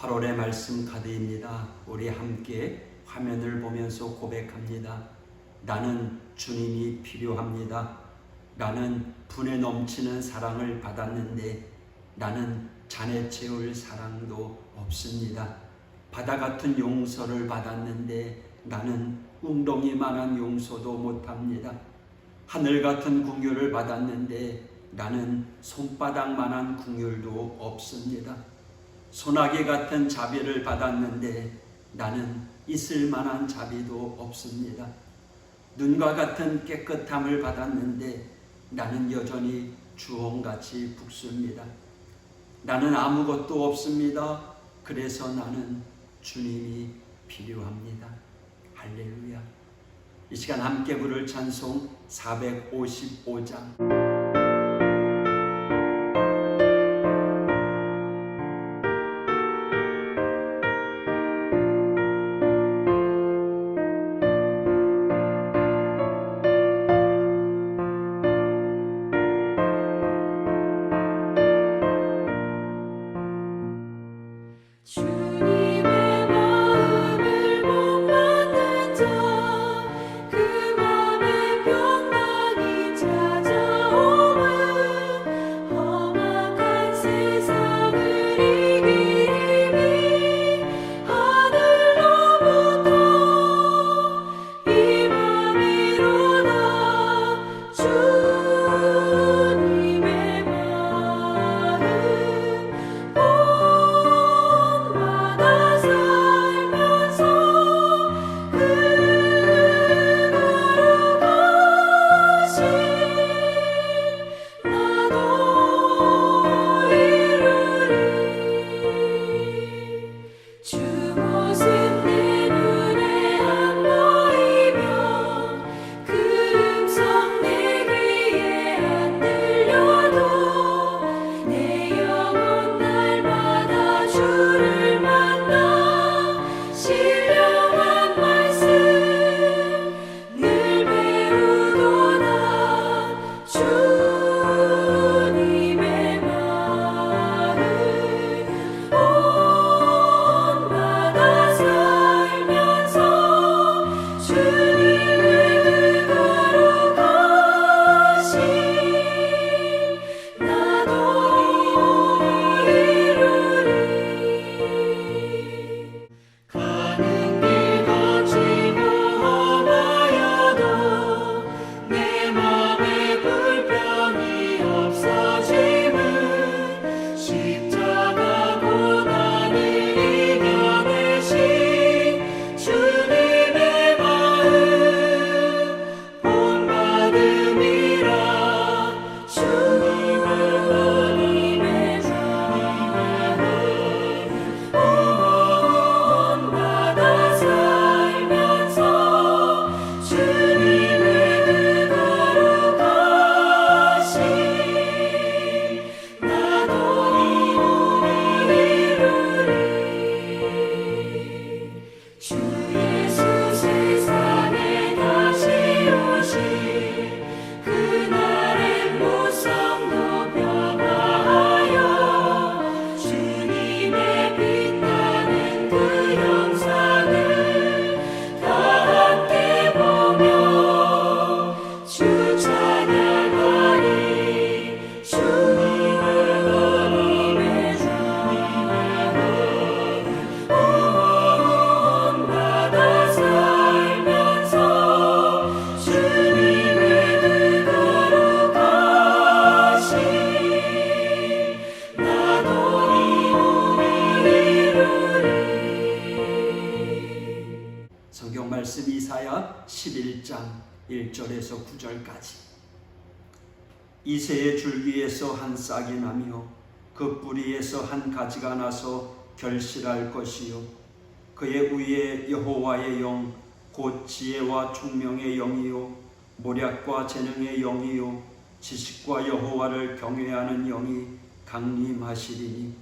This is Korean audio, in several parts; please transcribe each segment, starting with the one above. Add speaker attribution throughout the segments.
Speaker 1: 8월의 말씀 카드입니다. 우리 함께 화면을 보면서 고백합니다. 나는 주님이 필요합니다. 나는 분에 넘치는 사랑을 받았는데 나는 잔에 채울 사랑도 없습니다. 바다 같은 용서를 받았는데 나는 웅덩이만한 용서도 못합니다. 하늘 같은 긍휼을 받았는데 나는 손바닥만한 긍휼도 없습니다. 소나기 같은 자비를 받았는데 나는 있을 만한 자비도 없습니다. 눈과 같은 깨끗함을 받았는데 나는 여전히 주홍같이 붉습니다. 나는 아무것도 없습니다. 그래서 나는 주님이 필요합니다. 할렐루야. 이 시간 함께 부를 찬송 455장. 성경 말씀 이사야 11장 1절에서 9절까지. 이새의 줄기에서 한 싹이 나며 그 뿌리에서 한 가지가 나서 결실할 것이요 그의 위에 여호와의 영 곧 지혜와 총명의 영이요 모략과 재능의 영이요 지식과 여호와를 경외하는 영이 강림하시리니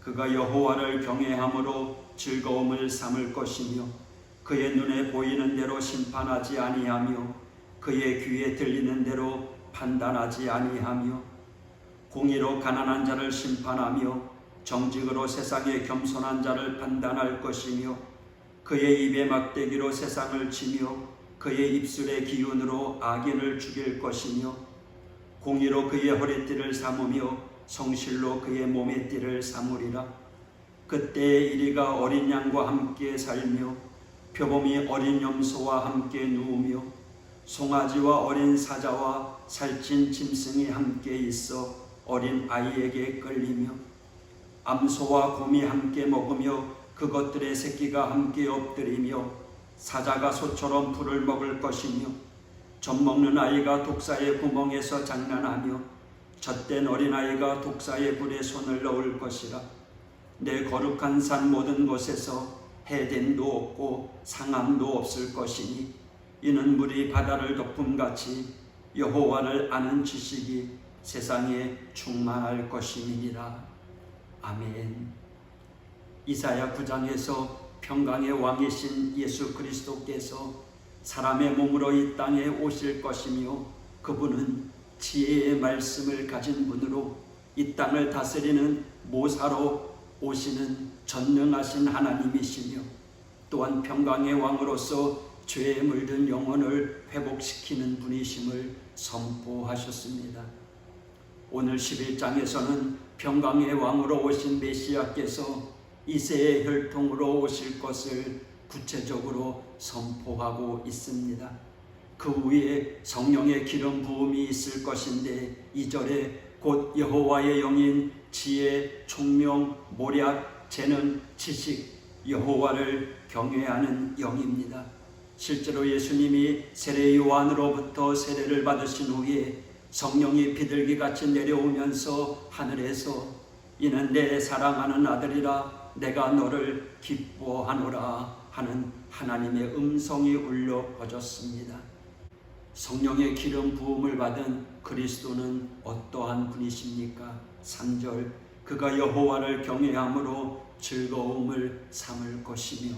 Speaker 1: 그가 여호와를 경외함으로 즐거움을 삼을 것이며 그의 눈에 보이는 대로 심판하지 아니하며 그의 귀에 들리는 대로 판단하지 아니하며 공의로 가난한 자를 심판하며 정직으로 세상의 겸손한 자를 판단할 것이며 그의 입의 막대기로 세상을 치며 그의 입술의 기운으로 악인을 죽일 것이며 공의로 그의 허리띠를 삼으며 성실로 그의 몸의 띠를 삼으리라. 그때에 이리가 어린 양과 함께 살며 표범이 어린 염소와 함께 누우며 송아지와 어린 사자와 살찐 짐승이 함께 있어 어린 아이에게 끌리며 암소와 곰이 함께 먹으며 그것들의 새끼가 함께 엎드리며 사자가 소처럼 풀을 먹을 것이며 젖먹는 아이가 독사의 구멍에서 장난하며 젖된 어린아이가 독사의 불에 손을 넣을 것이라. 내 거룩한 산 모든 곳에서 해됨도 없고 상함도 없을 것이니 이는 물이 바다를 덮음같이 여호와를 아는 지식이 세상에 충만할 것임이니라. 아멘. 이사야 9장에서 평강의 왕이신 예수 그리스도께서 사람의 몸으로 이 땅에 오실 것이며 그분은 지혜의 말씀을 가진 분으로 이 땅을 다스리는 모사로 오시는 전능하신 하나님이시며 또한 평강의 왕으로서 죄에 물든 영혼을 회복시키는 분이심을 선포하셨습니다. 오늘 11장에서는 평강의 왕으로 오신 메시아께서 이새의 혈통으로 오실 것을 구체적으로 선포하고 있습니다. 그 위에 성령의 기름 부음이 있을 것인데 2절에 곧 여호와의 영인 지혜, 총명, 모략, 재능, 지식, 여호와를 경외하는 영입니다. 실제로 예수님이 세례 요한으로부터 세례를 받으신 후에 성령이 비둘기같이 내려오면서 하늘에서 이는 내 사랑하는 아들이라 내가 너를 기뻐하노라 하는 하나님의 음성이 울려 퍼졌습니다. 성령의 기름 부음을 받은 그리스도는 어떠한 분이십니까? 3절 그가 여호와를 경외함으로 즐거움을 삼을 것이며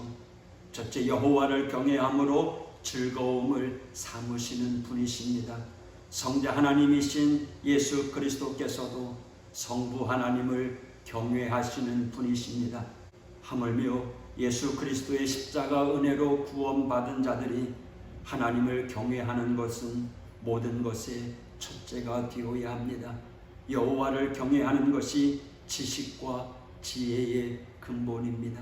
Speaker 1: 첫째 여호와를 경외함으로 즐거움을 삼으시는 분이십니다. 성자 하나님이신 예수 그리스도께서도 성부 하나님을 경외하시는 분이십니다. 하물며 예수 그리스도의 십자가 은혜로 구원받은 자들이 하나님을 경외하는 것은 모든 것의 첫째가 되어야 합니다. 여호와를 경외하는 것이 지식과 지혜의 근본입니다.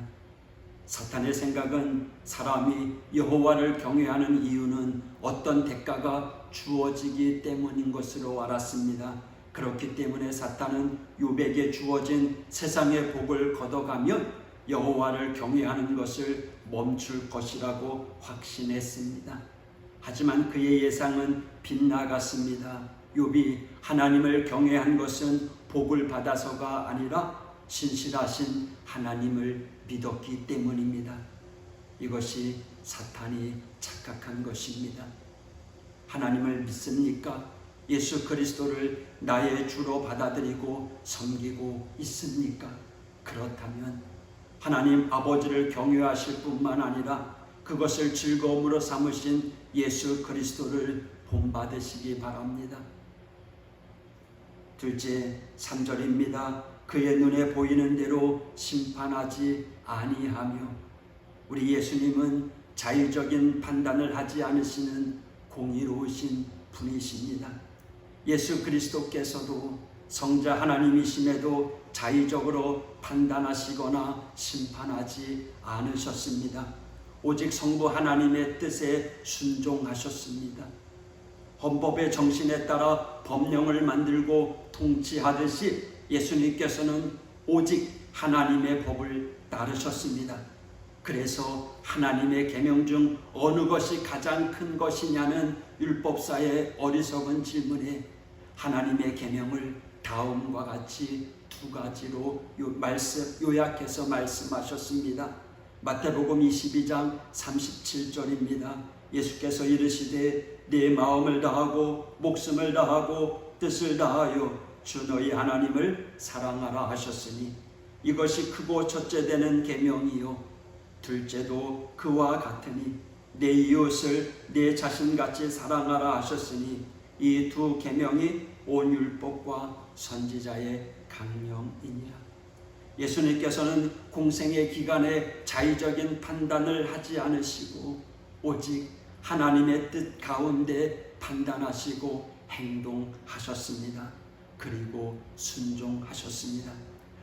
Speaker 1: 사탄의 생각은 사람이 여호와를 경외하는 이유는 어떤 대가가 주어지기 때문인 것으로 알았습니다. 그렇기 때문에 사탄은 욥에게 주어진 세상의 복을 걷어가면 여호와를 경외하는 것을 멈출 것이라고 확신했습니다. 하지만 그의 예상은 빗나갔습니다. 욥이 하나님을 경외한 것은 복을 받아서가 아니라 신실하신 하나님을 믿었기 때문입니다. 이것이 사탄이 착각한 것입니다. 하나님을 믿습니까? 예수 그리스도를 나의 주로 받아들이고 섬기고 있습니까? 그렇다면 하나님 아버지를 경외하실 뿐만 아니라 그것을 즐거움으로 삼으신 예수 그리스도를 본받으시기 바랍니다. 둘째 3절입니다. 그의 눈에 보이는 대로 심판하지 아니하며 우리 예수님은 자의적인 판단을 하지 않으시는 공의로우신 분이십니다. 예수 그리스도께서도 성자 하나님이심에도 자의적으로 판단하시거나 심판하지 않으셨습니다. 오직 성부 하나님의 뜻에 순종하셨습니다. 헌법의 정신에 따라 법령을 만들고 통치하듯이 예수님께서는 오직 하나님의 법을 따르셨습니다. 그래서 하나님의 계명 중 어느 것이 가장 큰 것이냐는 율법사의 어리석은 질문에 하나님의 계명을 다음과 같이 두 가지로 요약해서 말씀하셨습니다. 마태복음 22장 37절입니다. 예수께서 이르시되 네 마음을 다하고 목숨을 다하고 뜻을 다하여 주 너희 하나님을 사랑하라 하셨으니 이것이 크고 첫째 되는 계명이요 둘째도 그와 같으니 내 이웃을 내 자신같이 사랑하라 하셨으니 이 두 계명이 온 율법과 선지자의 강령이니라. 예수님께서는 공생의 기간에 자의적인 판단을 하지 않으시고 오직 하나님의 뜻 가운데 판단하시고 행동하셨습니다. 그리고 순종하셨습니다.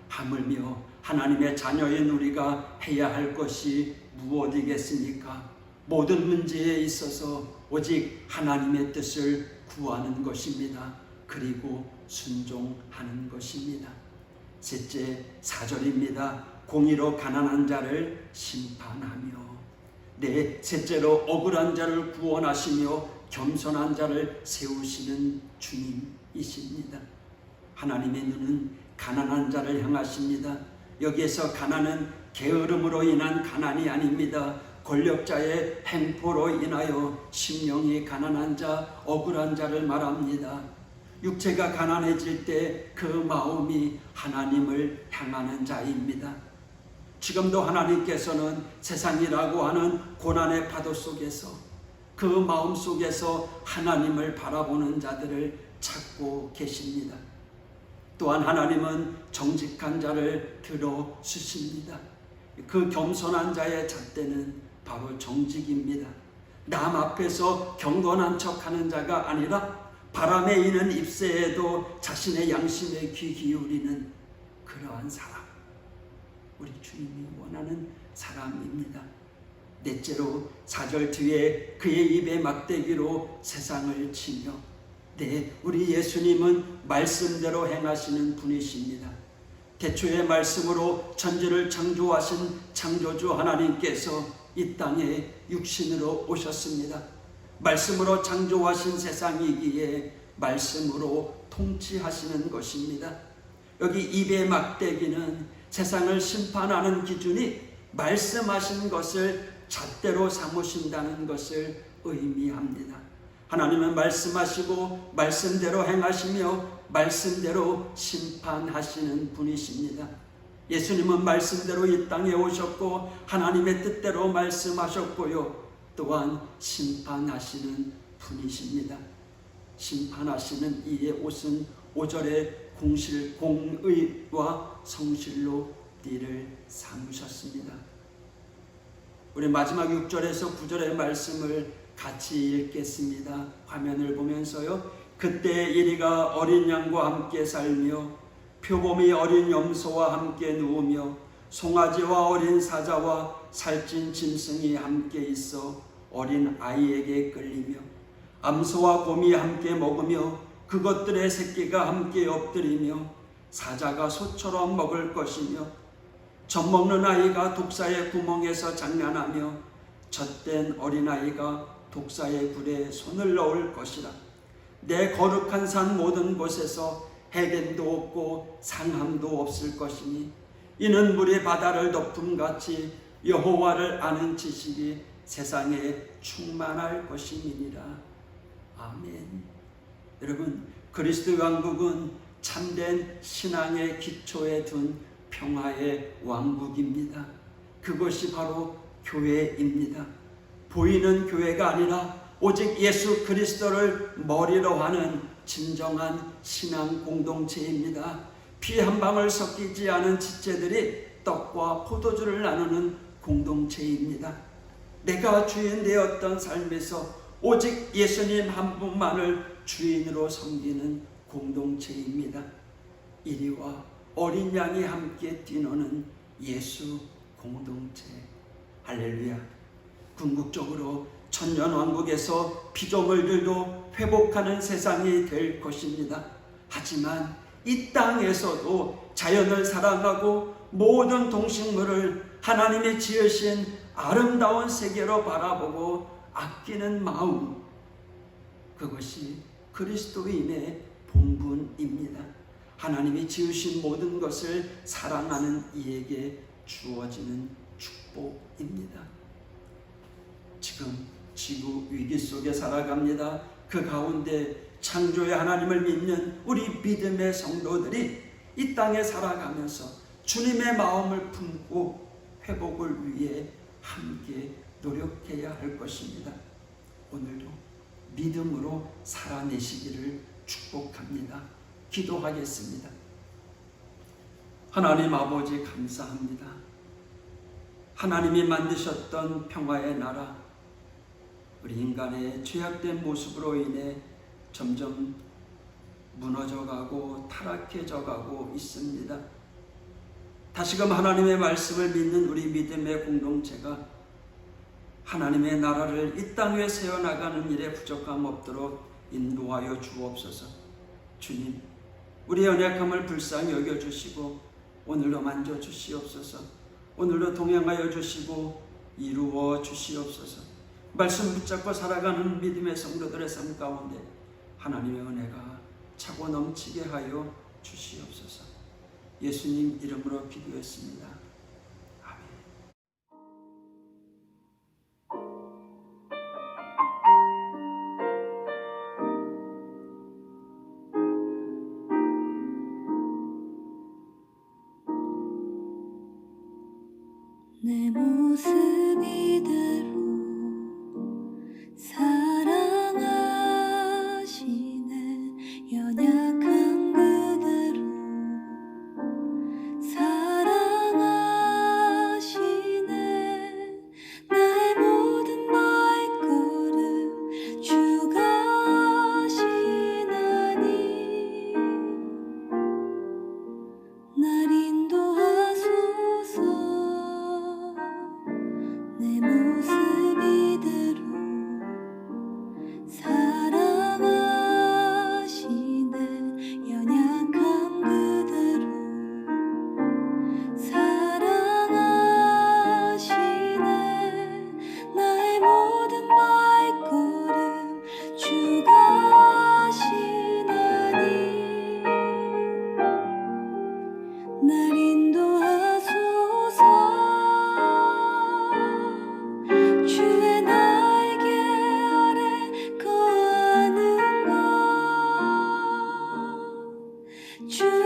Speaker 1: 하물며 하나님의 자녀인 우리가 해야 할 것이 무엇이겠습니까? 모든 문제에 있어서 오직 하나님의 뜻을 구하는 것입니다. 그리고 순종하는 것입니다. 셋째, 4절입니다. 공의로 가난한 자를 심판하며. 네, 셋째로 억울한 자를 구원하시며 겸손한 자를 세우시는 주님이십니다. 하나님의 눈은 가난한 자를 향하십니다. 여기에서 가난은 게으름으로 인한 가난이 아닙니다. 권력자의 행포로 인하여 심령이 가난한 자, 억울한 자를 말합니다. 육체가 가난해질 때 그 마음이 하나님을 향하는 자입니다. 지금도 하나님께서는 세상이라고 하는 고난의 파도 속에서 그 마음 속에서 하나님을 바라보는 자들을 찾고 계십니다. 또한 하나님은 정직한 자를 들어주십니다. 그 겸손한 자의 잣대는 바로 정직입니다. 남 앞에서 경건한 척하는 자가 아니라 바람에 이는 잎새에도 자신의 양심에 귀 기울이는 그러한 사람, 우리 주님이 원하는 사람입니다. 넷째로 4절 뒤에 그의 입에 막대기로 세상을 치며. 네, 우리 예수님은 말씀대로 행하시는 분이십니다. 태초의 말씀으로 천지를 창조하신 창조주 하나님께서 이 땅에 육신으로 오셨습니다. 말씀으로 창조하신 세상이기에 말씀으로 통치하시는 것입니다. 여기 입의 막대기는 세상을 심판하는 기준이 말씀하신 것을 잣대로 삼으신다는 것을 의미합니다. 하나님은 말씀하시고 말씀대로 행하시며 말씀대로 심판하시는 분이십니다. 예수님은 말씀대로 이 땅에 오셨고 하나님의 뜻대로 말씀하셨고요, 또한 심판하시는 분이십니다. 심판하시는 이의 옷은 5절에 공의와 성실로 띠를 삼으셨습니다. 우리 마지막 6절에서 9절의 말씀을 같이 읽겠습니다. 화면을 보면서요. 그때 이리가 어린 양과 함께 살며 표범이 어린 염소와 함께 누우며 송아지와 어린 사자와 살찐 짐승이 함께 있어 어린 아이에게 끌리며 암소와 곰이 함께 먹으며 그것들의 새끼가 함께 엎드리며 사자가 소처럼 먹을 것이며 젖먹는 아이가 독사의 구멍에서 장난하며 젖된 어린아이가 독사의 굴에 손을 넣을 것이라. 내 거룩한 산 모든 곳에서 해변도 없고 상함도 없을 것이니 이는 물이 바다를 덮음같이 여호와를 아는 지식이 세상에 충만할 것임이니라. 아멘. 여러분, 그리스도 왕국은 참된 신앙의 기초에 둔 평화의 왕국입니다. 그것이 바로 교회입니다. 보이는 교회가 아니라 오직 예수 그리스도를 머리로 하는 진정한 신앙 공동체입니다. 피 한 방울 섞이지 않은 지체들이 떡과 포도주를 나누는 공동체입니다. 내가 주인 되었던 삶에서 오직 예수님 한 분만을 주인으로 섬기는 공동체입니다. 이리와 어린 양이 함께 뛰노는 예수 공동체. 할렐루야. 궁극적으로 천년왕국에서 피조물들도 회복하는 세상이 될 것입니다. 하지만 이 땅에서도 자연을 사랑하고 모든 동식물을 하나님이 지으신 아름다운 세계로 바라보고 아끼는 마음, 그것이 그리스도인의 본분입니다. 하나님이 지으신 모든 것을 사랑하는 이에게 주어지는 축복입니다. 지금 지구 위기 속에 살아갑니다. 그 가운데 창조의 하나님을 믿는 우리 믿음의 성도들이 이 땅에 살아가면서 주님의 마음을 품고 회복을 위해 함께 노력해야 할 것입니다. 오늘도 믿음으로 살아내시기를 축복합니다. 기도하겠습니다. 하나님 아버지 감사합니다. 하나님이 만드셨던 평화의 나라, 우리 인간의 죄악된 모습으로 인해 점점 무너져가고 타락해져가고 있습니다. 다시금 하나님의 말씀을 믿는 우리 믿음의 공동체가 하나님의 나라를 이 땅 위에 세워나가는 일에 부족함 없도록 인도하여 주옵소서. 주님, 우리의 연약함을 불쌍히 여겨주시고 오늘도 만져주시옵소서. 오늘도 동행하여 주시고 이루어 주시옵소서. 말씀 붙잡고 살아가는 믿음의 성도들의 삶 가운데 하나님의 은혜가 차고 넘치게 하여 주시옵소서. 예수님 이름으로 기도했습니다.
Speaker 2: 내 모습 이대로 사랑하시네. 연약한 그대로 사랑하시네. 나의 모든 발걸음 주가 하시나니 날 인도하소서. 내 모습 이대로 사랑하시네. 연약한 그대로 사랑하시네. 나의 모든 발걸음 주가 하시나니 날 인도하소서. 주의 날개 아래 거하는 것 주